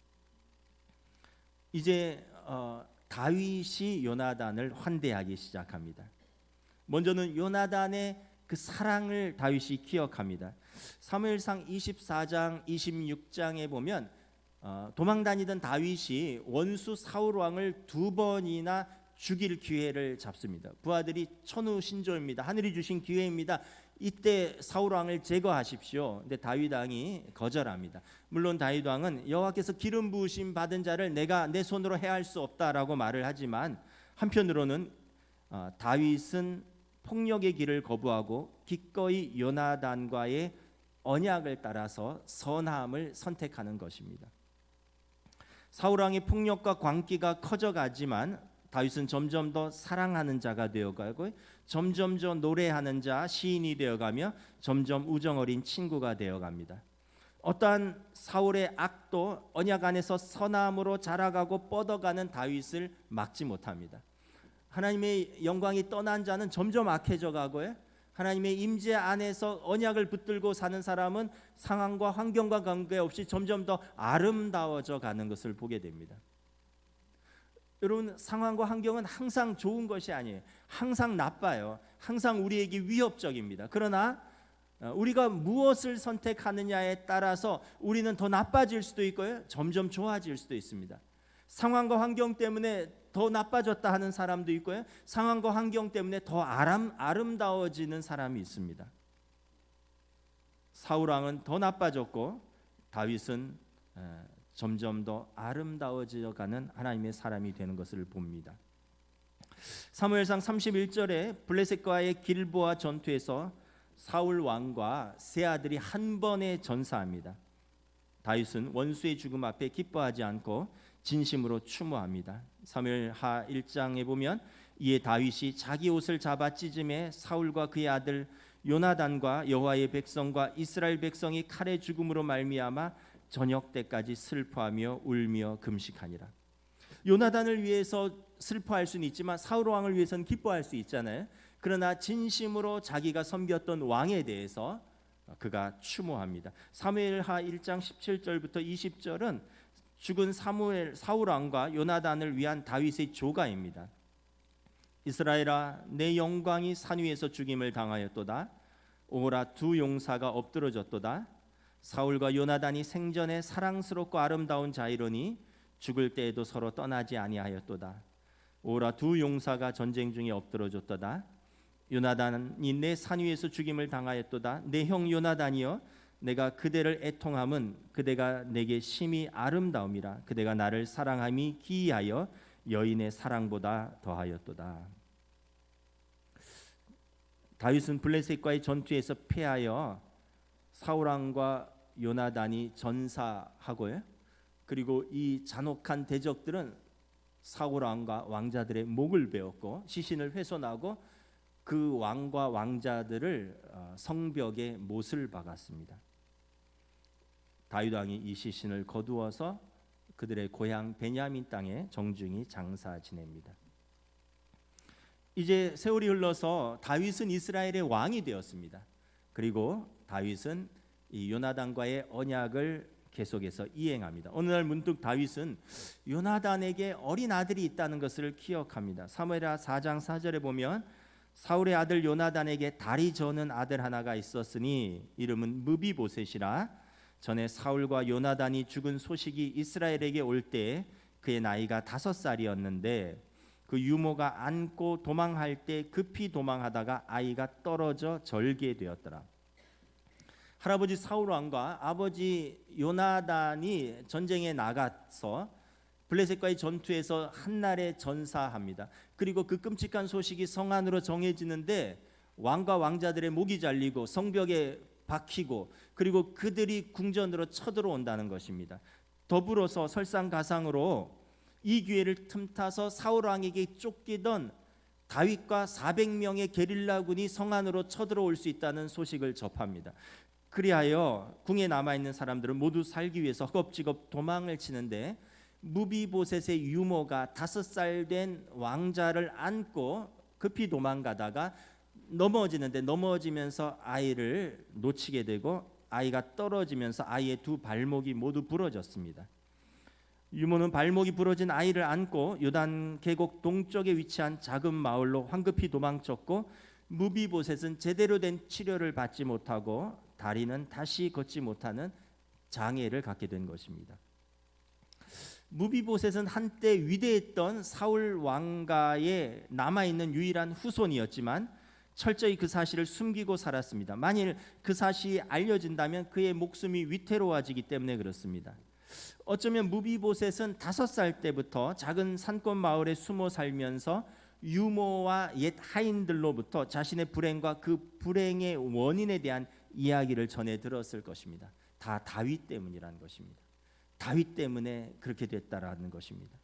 이제 다윗이 요나단을 환대하기 시작합니다. 먼저는 요나단의 그 사랑을 다윗이 기억합니다. 사무엘상 24장 26장에 보면 도망다니던 다윗이 원수 사울 왕을 두 번이나 죽일 기회를 잡습니다. 부하들이 천우신조입니다. 하늘이 주신 기회입니다. 이때 사울 왕을 제거하십시오. 근데 다윗 왕이 거절합니다. 물론 다윗 왕은 여호와께서 기름 부으심 받은 자를 내가 내 손으로 해할 수 없다라고 말을 하지만 한편으로는 다윗은 폭력의 길을 거부하고 기꺼이 요나단과의 언약을 따라서 선함을 선택하는 것입니다. 사울 왕의 폭력과 광기가 커져가지만 다윗은 점점 더 사랑하는 자가 되어가고 점점 더 노래하는 자, 시인이 되어가며 점점 우정어린 친구가 되어갑니다. 어떠한 사울의 악도 언약 안에서 선함으로 자라가고 뻗어가는 다윗을 막지 못합니다. 하나님의 영광이 떠난 자는 점점 악해져 가고요. 하나님의 임재 안에서 언약을 붙들고 사는 사람은 상황과 환경과 관계없이 점점 더 아름다워져 가는 것을 보게 됩니다. 여러분, 상황과 환경은 항상 좋은 것이 아니에요. 항상 나빠요. 항상 우리에게 위협적입니다. 그러나 우리가 무엇을 선택하느냐에 따라서 우리는 더 나빠질 수도 있고요, 점점 좋아질 수도 있습니다. 상황과 환경 때문에 더 나빠졌다 하는 사람도 있고요, 상황과 환경 때문에 더 아름다워지는 사람이 있습니다. 사울 왕은 더 나빠졌고 다윗은 점점 더 아름다워져가는 하나님의 사람이 되는 것을 봅니다. 사무엘상 31절에 블레셋과의 길보아 전투에서 사울 왕과 세 아들이 한 번에 전사합니다. 다윗은 원수의 죽음 앞에 기뻐하지 않고 진심으로 추모합니다. 사무엘하 1장에 보면 이에 다윗이 자기 옷을 잡아 찢음에 사울과 그의 아들 요나단과 여호와의 백성과 이스라엘 백성이 칼의 죽음으로 말미암아 저녁 때까지 슬퍼하며 울며 금식하니라. 요나단을 위해서 슬퍼할 수는 있지만 사울 왕을 위해서는 기뻐할 수 있잖아요. 그러나 진심으로 자기가 섬겼던 왕에 대해서 그가 추모합니다. 사무엘하 1장 17절부터 20절은 죽은 사울 왕과 요나단을 위한 다윗의 조가입니다. 이스라엘아, 내 영광이 산 위에서 죽임을 당하였도다. 오라, 두 용사가 엎드러졌도다. 사울과 요나단이 생전에 사랑스럽고 아름다운 자이로니 죽을 때에도 서로 떠나지 아니하였도다. 오라, 두 용사가 전쟁 중에 엎드러졌도다. 요나단이 내 산 위에서 죽임을 당하였도다. 내 형 요나단이여, 내가 그대를 애통함은 그대가 내게 심히 아름다움이라. 그대가 나를 사랑함이 기이하여 여인의 사랑보다 더하였도다. 다윗은 블레셋과의 전투에서 패하여 사울 왕과 요나단이 전사하고요, 그리고 이 잔혹한 대적들은 사울 왕과 왕자들의 목을 베었고 시신을 훼손하고 그 왕과 왕자들을 성벽에 못을 박았습니다. 다윗 왕이 이 시신을 거두어서 그들의 고향 베냐민 땅에 정중히 장사 지냅니다. 이제 세월이 흘러서 다윗은 이스라엘의 왕이 되었습니다. 그리고 다윗은 이 요나단과의 언약을 계속해서 이행합니다. 어느 날 문득 다윗은 요나단에게 어린 아들이 있다는 것을 기억합니다. 사무엘하 4장 4절에 보면 사울의 아들 요나단에게 다리 저는 아들 하나가 있었으니 이름은 무비보셋이라. 전에 사울과 요나단이 죽은 소식이 이스라엘에게 올 때 그의 나이가 5살이었는데 그 유모가 안고 도망할 때 급히 도망하다가 아이가 떨어져 절게 되었더라. 할아버지 사울 왕과 아버지 요나단이 전쟁에 나가서 블레셋과의 전투에서 한날에 전사합니다. 그리고 그 끔찍한 소식이 성 안으로 정해지는데 왕과 왕자들의 목이 잘리고 성벽에 박히고 그리고 그들이 궁전으로 쳐들어온다는 것입니다. 더불어서 설상가상으로 이 기회를 틈타서 사울 왕에게 쫓기던 다윗과 400명의 게릴라군이 성 안으로 쳐들어올 수 있다는 소식을 접합니다. 그리하여 궁에 남아있는 사람들은 모두 살기 위해서 허겁지겁 도망을 치는데 무비보셋의 유모가 5살 된 왕자를 안고 급히 도망가다가 넘어지면서 아이를 놓치게 되고 아이가 떨어지면서 아이의 두 발목이 모두 부러졌습니다. 유모는 발목이 부러진 아이를 안고 요단 계곡 동쪽에 위치한 작은 마을로 황급히 도망쳤고 무비보셋은 제대로 된 치료를 받지 못하고 다리는 다시 걷지 못하는 장애를 갖게 된 것입니다. 무비보셋은 한때 위대했던 사울 왕가에 남아있는 유일한 후손이었지만 철저히 그 사실을 숨기고 살았습니다. 만일 그 사실이 알려진다면 그의 목숨이 위태로워지기 때문에 그렇습니다. 어쩌면 무비보셋은 5살 때부터 작은 산골 마을에 숨어 살면서 유모와 옛 하인들로부터 자신의 불행과 그 불행의 원인에 대한 이야기를 전해 들었을 것입니다. 다 다윗 때문이라는 것입니다. 다윗 때문에 그렇게 됐다라는 것입니다.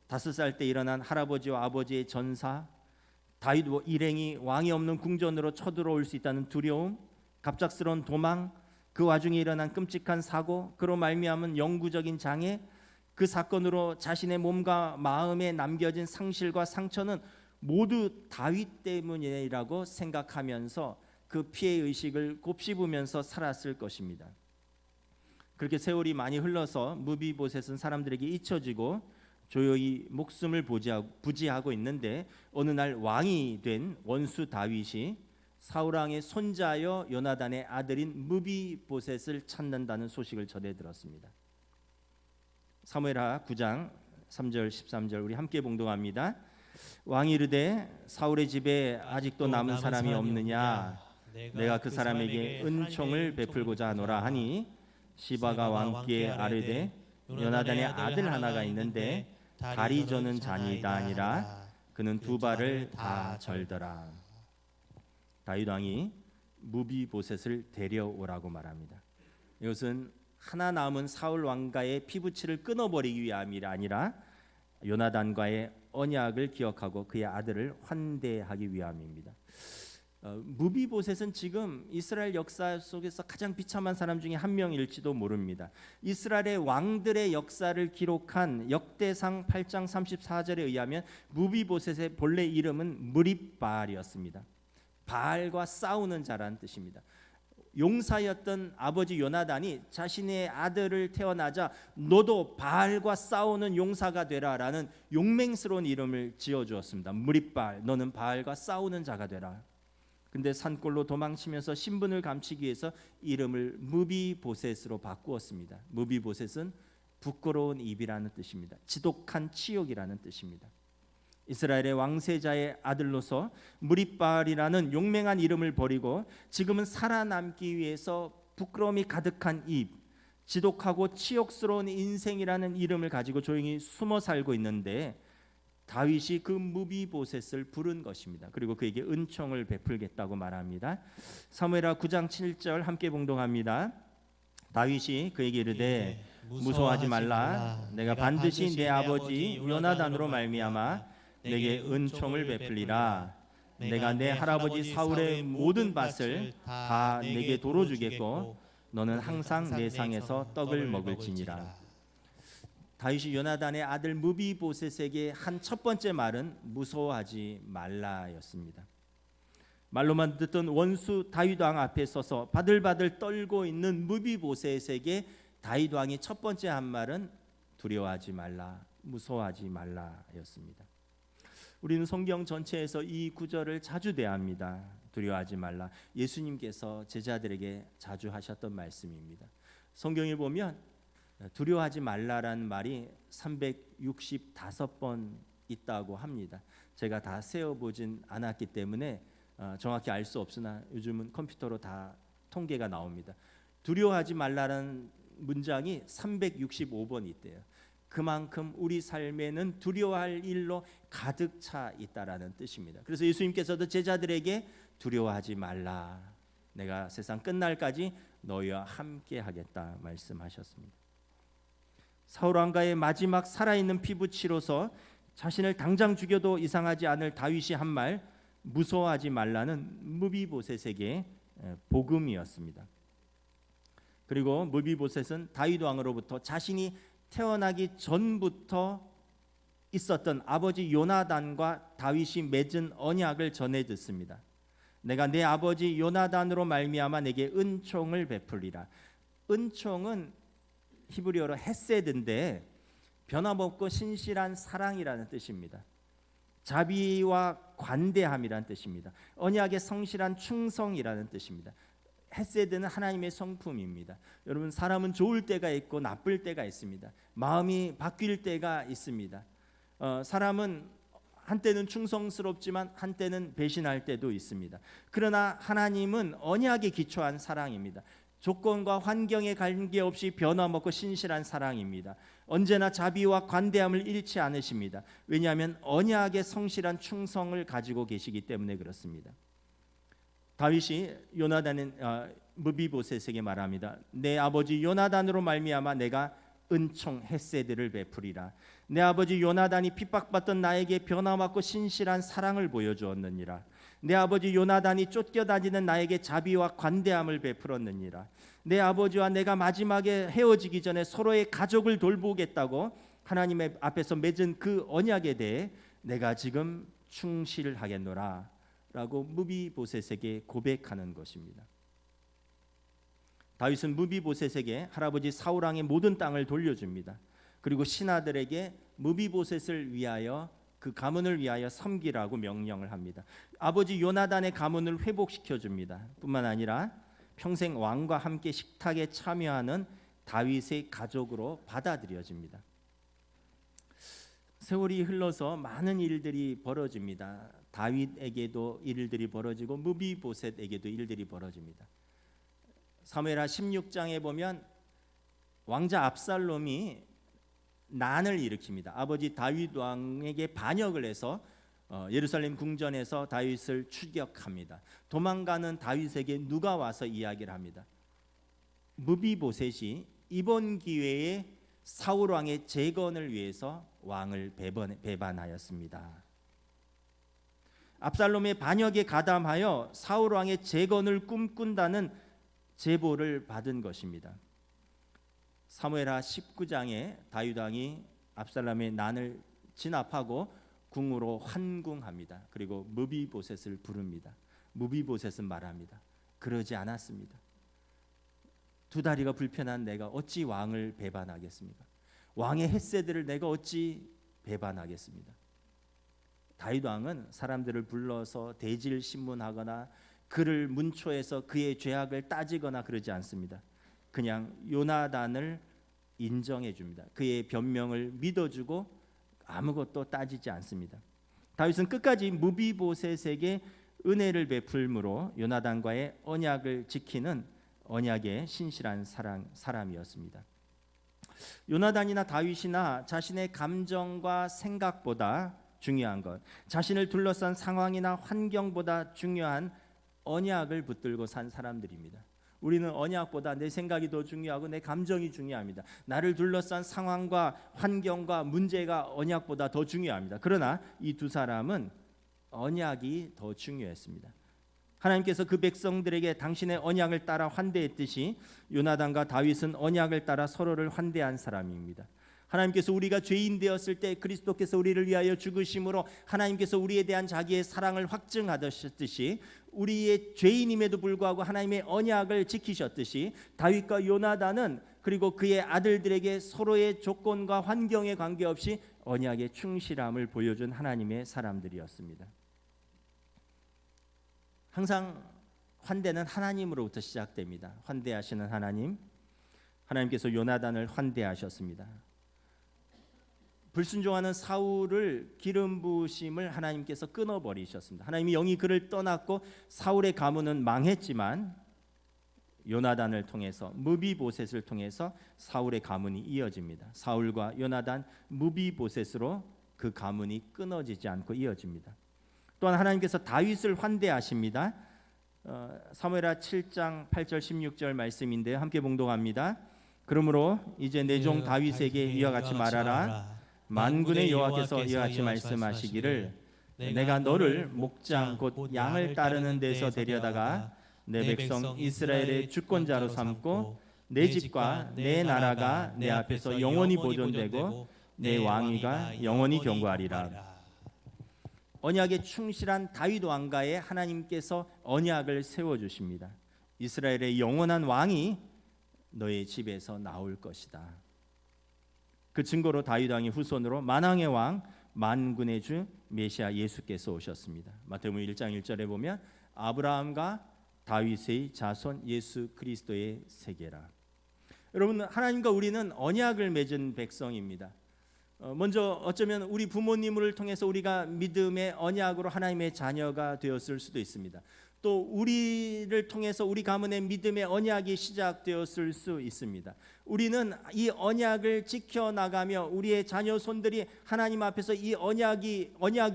5살 때 일어난 할아버지와 아버지의 전사, 다윗 일행이 왕이 없는 궁전으로 쳐들어올 수 있다는 두려움, 갑작스러운 도망, 그 와중에 일어난 끔찍한 사고, 그로 말미암은 영구적인 장애, 그 사건으로 자신의 몸과 마음에 남겨진 상실과 상처는 모두 다윗 때문이라고 생각하면서 그 피해 의식을 곱씹으면서 살았을 것입니다. 그렇게 세월이 많이 흘러서 무비보셋은 사람들에게 잊혀지고 조용히 목숨을 부지하고 있는데, 어느 날 왕이 된 원수 다윗이 사울 왕의 손자여 요나단의 아들인 무비보셋을 찾는다는 소식을 전해 들었습니다. 사무엘하 9장 3절 13절 우리 함께 봉독합니다. 왕이 이르되 사울의 집에 아직도 남은 사람이 없느냐? 내가 그 사람에게 은총을 베풀고자 하노라 하니, 시바가 왕께 아뢰되 요나단의 아들 하나가 있는데 다리 저는 자니이다 아니라 그는 두 발을 다 절더라. 다윗 왕이 무비보셋을 데려오라고 말합니다. 이것은 하나 남은 사울 왕과의 피부치를 끊어버리기 위함이 아니라 요나단과의 언약을 기억하고 그의 아들을 환대하기 위함입니다. 무비보셋은 지금 이스라엘 역사 속에서 가장 비참한 사람 중에 한 명일지도 모릅니다. 이스라엘의 왕들의 역사를 기록한 역대상 8장 34절에 의하면 무비보셋의 본래 이름은 무립바알이었습니다. 바알과 싸우는 자라는 뜻입니다. 용사였던 아버지 요나단이 자신의 아들을 태어나자 너도 바알과 싸우는 용사가 되라라는 용맹스러운 이름을 지어주었습니다. 무립바알, 너는 바알과 싸우는 자가 되라. 근데 산골로 도망치면서 신분을 감추기 위해서 이름을 무비보셋으로 바꾸었습니다. 무비보셋은 부끄러운 입이라는 뜻입니다. 지독한 치욕이라는 뜻입니다. 이스라엘의 왕세자의 아들로서 무립바알이라는 용맹한 이름을 버리고 지금은 살아남기 위해서 부끄러움이 가득한 입, 지독하고 치욕스러운 인생이라는 이름을 가지고 조용히 숨어 살고 있는데, 다윗이 그 무비보셋을 부른 것입니다. 그리고 그에게 은총을 베풀겠다고 말합니다. 사무엘하 9장 7절 함께 봉독합니다. 다윗이 그에게 이르되 무서워하지 말라. 내가 반드시 내 아버지 요나단으로 말미암아 내게 은총을 베풀리라. 내가 내 할아버지 사울의 모든 밭을 다 내게 도로 주겠고 너는 항상 내 상에서 떡을 먹을지니라. 다윗이 요나단의 아들 무비보셋에게 한 첫 번째 말은 무서워하지 말라였습니다. 말로만 듣던 원수 다윗 왕 앞에 서서 바들바들 떨고 있는 무비보셋에게 다윗 왕이 첫 번째 한 말은 두려워하지 말라, 무서워하지 말라였습니다. 우리는 성경 전체에서 이 구절을 자주 대합니다. 두려워하지 말라. 예수님께서 제자들에게 자주 하셨던 말씀입니다. 성경에 보면 두려워하지 말라라는 말이 365번 있다고 합니다. 제가 다 세어보진 않았기 때문에 정확히 알 수 없으나 요즘은 컴퓨터로 다 통계가 나옵니다. 두려워하지 말라라는 문장이 365번 있대요. 그만큼 우리 삶에는 두려워할 일로 가득 차 있다라는 뜻입니다. 그래서 예수님께서도 제자들에게 두려워하지 말라. 내가 세상 끝날까지 너희와 함께 하겠다 말씀하셨습니다. 사울 왕가의 마지막 살아있는 피부치로서 자신을 당장 죽여도 이상하지 않을 다윗이 한 말, 무서워하지 말라는 무비보셋에게 복음이었습니다. 그리고 무비보셋은 다윗 왕으로부터 자신이 태어나기 전부터 있었던 아버지 요나단과 다윗이 맺은 언약을 전해 듣습니다. 내가 내 아버지 요나단으로 말미암아 내게 은총을 베풀리라. 은총은 히브리어로 헤세드인데 변함없고 신실한 사랑이라는 뜻입니다. 자비와 관대함이라는 뜻입니다. 언약의 성실한 충성이라는 뜻입니다. 헤세드는 하나님의 성품입니다. 여러분, 사람은 좋을 때가 있고 나쁠 때가 있습니다. 마음이 바뀔 때가 있습니다. 사람은 한때는 충성스럽지만 한때는 배신할 때도 있습니다. 그러나 하나님은 언약에 기초한 사랑입니다. 조건과 환경에 관계없이 변함없고 신실한 사랑입니다. 언제나 자비와 관대함을 잃지 않으십니다. 왜냐하면 언약의 성실한 충성을 가지고 계시기 때문에 그렇습니다. 다윗이 무비보셋에게 말합니다. 내 아버지 요나단으로 말미암아 내가 은총 헤세드를 베풀이라. 내 아버지 요나단이 핍박받던 나에게 변화받고 신실한 사랑을 보여주었느니라. 내 아버지 요나단이 쫓겨다니는 나에게 자비와 관대함을 베풀었느니라. 내 아버지와 내가 마지막에 헤어지기 전에 서로의 가족을 돌보겠다고 하나님의 앞에서 맺은 그 언약에 대해 내가 지금 충실하겠노라 라고 무비보셋에게 고백하는 것입니다. 다윗은 무비보셋에게 할아버지 사울 왕의 모든 땅을 돌려줍니다. 그리고 신하들에게 무비보셋을 위하여 그 가문을 위하여 섬기라고 명령을 합니다. 아버지 요나단의 가문을 회복시켜 줍니다. 뿐만 아니라 평생 왕과 함께 식탁에 참여하는 다윗의 가족으로 받아들여집니다. 세월이 흘러서 많은 일들이 벌어집니다. 다윗에게도 일들이 벌어지고 무비보셋에게도 일들이 벌어집니다. 사무엘하 16장에 보면 왕자 압살롬이 난을 일으킵니다. 아버지 다윗 왕에게 반역을 해서 예루살렘 궁전에서 다윗을 추격합니다. 도망가는 다윗에게 누가 와서 이야기를 합니다. 무비보셋이 이번 기회에 사울 왕의 재건을 위해서 왕을 배반하였습니다. 압살롬의 반역에 가담하여 사울 왕의 재건을 꿈꾼다는 제보를 받은 것입니다. 사무엘하 19장에 다윗 왕이 압살롬의 난을 진압하고 궁으로 환궁합니다. 그리고 무비보셋을 부릅니다. 무비보셋은 말합니다. 그러지 않았습니다. 두 다리가 불편한 내가 어찌 왕을 배반하겠습니까? 왕의 헤세드를 내가 어찌 배반하겠습니다. 다윗 왕은 사람들을 불러서 대질 신문하거나 그를 문초해서 그의 죄악을 따지거나 그러지 않습니다. 그냥 요나단을 인정해 줍니다. 그의 변명을 믿어주고 아무것도 따지지 않습니다. 다윗은 끝까지 무비보셋에게 은혜를 베풀므로 요나단과의 언약을 지키는 언약의 신실한 사람이었습니다. 요나단이나 다윗이나 자신의 감정과 생각보다 중요한 것, 자신을 둘러싼 상황이나 환경보다 중요한 언약을 붙들고 산 사람들입니다. 우리는 언약보다 내 생각이 더 중요하고 내 감정이 중요합니다. 나를 둘러싼 상황과 환경과 문제가 언약보다 더 중요합니다. 그러나 이 두 사람은 언약이 더 중요했습니다. 하나님께서 그 백성들에게 당신의 언약을 따라 환대했듯이 요나단과 다윗은 언약을 따라 서로를 환대한 사람입니다. 하나님께서 우리가 죄인 되었을 때 그리스도께서 우리를 위하여 죽으심으로 하나님께서 우리에 대한 자기의 사랑을 확증하셨듯이 우리의 죄인임에도 불구하고 하나님의 언약을 지키셨듯이 다윗과 요나단은 그리고 그의 아들들에게 서로의 조건과 환경에 관계없이 언약의 충실함을 보여준 하나님의 사람들이었습니다. 항상 환대는 하나님으로부터 시작됩니다. 환대하시는 하나님, 하나님께서 요나단을 환대하셨습니다. 불순종하는 사울을 기름 부으심을 하나님께서 끊어버리셨습니다. 하나님이 영이 그를 떠났고 사울의 가문은 망했지만 요나단을 통해서 무비보셋을 통해서 사울의 가문이 이어집니다. 사울과 요나단, 무비보셋으로 그 가문이 끊어지지 않고 이어집니다. 또한 하나님께서 다윗을 환대하십니다. 사무엘하 7장 8절 16절 말씀인데요. 함께 봉독합니다. 그러므로 이제 내 종 다윗에게 이와 같이 말하라. 만군의 여호와께서 이와 같이 말씀하시기를 내가 너를 목장 곧 양을 따르는 데서 데려다가 내 백성 이스라엘의 주권자로 삼고 내 집과 내 나라가 내 앞에서 영원히 보존되고 내 왕위가 영원히 견고하리라. 언약에 충실한 다윗 왕가에 하나님께서 언약을 세워주십니다. 이스라엘의 영원한 왕이 너의 집에서 나올 것이다. 그 증거로 다윗 왕의 후손으로 만왕의 왕 만군의 주 메시아 예수께서 오셨습니다. 마태복음 1장 1절에 보면 아브라함과 다윗의 자손 예수 그리스도의 세계라. 여러분, 하나님과 우리는 언약을 맺은 백성입니다. 먼저 어쩌면 우리 부모님을 통해서 우리가 믿음의 언약으로 하나님의 자녀가 되었을 수도 있습니다. 또 우리를 통해서 우리 가문의 믿음의 언약이 시작되었을 수 있습니다. 우리는 이 언약을 지켜나가며 우리의 자녀 손들이 하나님 앞에서 이 언약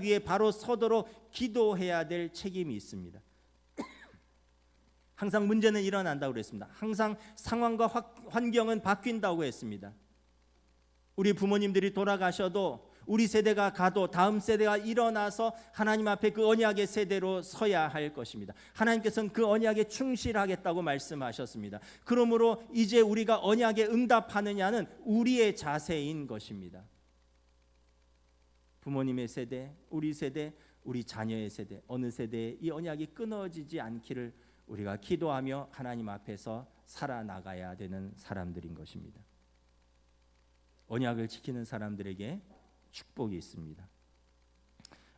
위에 바로 서도록 기도해야 될 책임이 있습니다. 항상 문제는 일어난다고 그랬습니다. 항상 상황과 환경은 바뀐다고 했습니다. 우리 부모님들이 돌아가셔도 우리 세대가 가도 다음 세대가 일어나서 하나님 앞에 그 언약의 세대로 서야 할 것입니다. 하나님께서는 그 언약에 충실하겠다고 말씀하셨습니다. 그러므로 이제 우리가 언약에 응답하느냐는 우리의 자세인 것입니다. 부모님의 세대, 우리 세대, 우리 자녀의 세대, 어느 세대에 이 언약이 끊어지지 않기를 우리가 기도하며 하나님 앞에서 살아나가야 되는 사람들인 것입니다. 언약을 지키는 사람들에게 축복이 있습니다.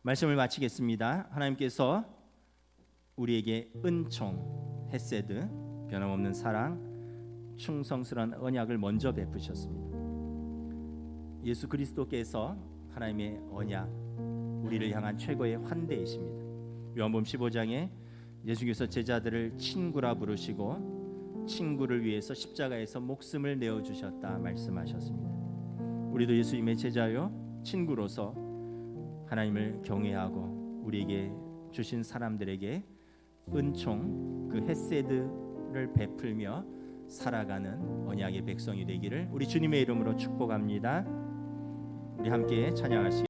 말씀을 마치겠습니다. 하나님께서 우리에게 은총, 헤세드, 변함없는 사랑, 충성스러운 언약을 먼저 베푸셨습니다. 예수 그리스도께서 하나님의 언약, 우리를 향한 최고의 환대이십니다. 요한복음 15장에 예수께서 제자들을 친구라 부르시고 친구를 위해서 십자가에서 목숨을 내어 주셨다 말씀하셨습니다. 우리도 예수님의 제자요 친구로서 하나님을 경외하고 우리에게 주신 사람들에게 은총, 그 헤세드를 베풀며 살아가는 언약의 백성이 되기를 우리 주님의 이름으로 축복합니다. 우리 함께 찬양하시겠습니다.